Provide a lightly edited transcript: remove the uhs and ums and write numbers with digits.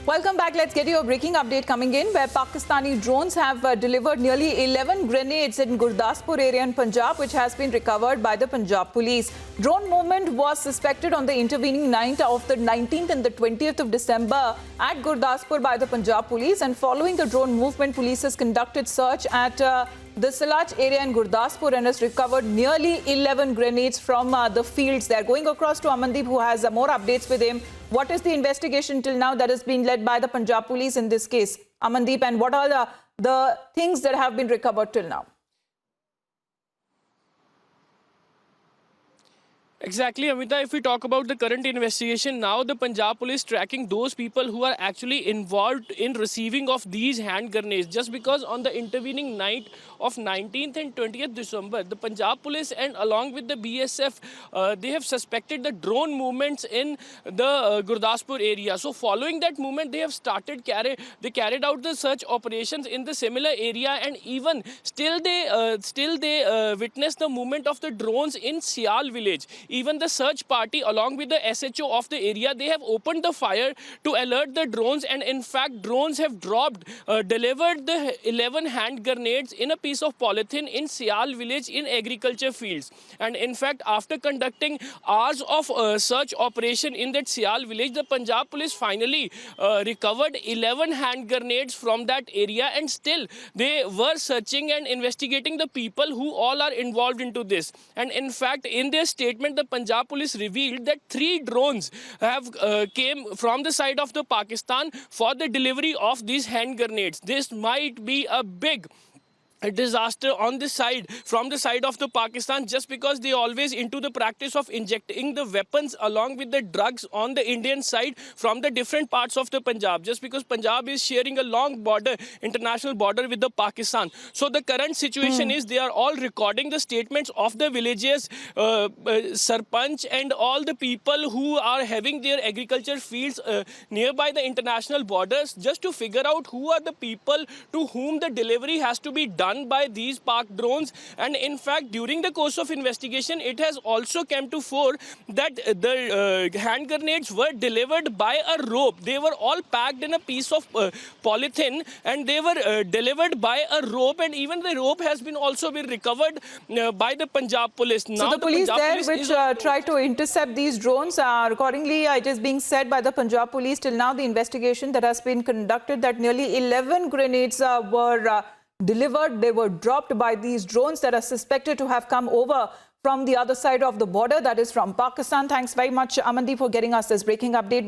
Welcome back. Let's get you a breaking update coming in where Pakistani drones have delivered nearly 11 grenades in Gurdaspur area in Punjab, which has been recovered by the Punjab police. Drone movement was suspected on the intervening night of the 19th and the 20th of December at Gurdaspur by the Punjab police, and following the drone movement, police has conducted search at the Salach area in Gurdaspur and has recovered nearly 11 grenades from the fields there. Going across to Amandeep, who has more updates with him. What is the investigation till now that is being led by the Punjab police in this case, Amandeep, and what are the things that have been recovered till now? Exactly, Amita. If we talk about the current investigation, now the Punjab police tracking those people who are actually involved in receiving of these hand grenades. Just because on the intervening night of 19th and 20th December, the Punjab police and along with the BSF, they have suspected the drone movements in the Gurdaspur area. So following that movement, they have carried out the search operations in the similar area, and even still they witnessed the movement of the drones in Sial village. Even the search party along with the SHO of the area, they have opened the fire to alert the drones, and in fact drones have delivered the 11 hand grenades in a piece of polythene in Sial village in agriculture fields. And in fact, after conducting hours of search operation in that Sial village, the Punjab police finally recovered 11 hand grenades from that area, and still they were searching and investigating the people who all are involved into this. And in fact, in their statement, the Punjab police revealed that 3 drones have came from the side of the Pakistan for the delivery of these hand grenades. This might be a big disaster on this side, from the side of the Pakistan, just because they always into the practice of injecting the weapons along with the drugs on the Indian side from the different parts of the Punjab, just because Punjab is sharing a long border, international border with the Pakistan. So the current situation is they are all recording the statements of the villages, sarpanch and all the people who are having their agriculture fields nearby the international borders, just to figure out who are the people to whom the delivery has to be done by these Pak drones. And in fact, during the course of investigation, it has also come to fore that the hand grenades were delivered by a rope. They were all packed in a piece of polythene, and they were delivered by a rope, and even the rope has been also been recovered by the Punjab police. So now the police there which tried to intercept these drones, accordingly it is being said by the Punjab police till now the investigation that has been conducted that nearly 11 grenades were delivered. They were dropped by these drones that are suspected to have come over from the other side of the border, that is from Pakistan. Thanks very much, Amandeep, for getting us this breaking update.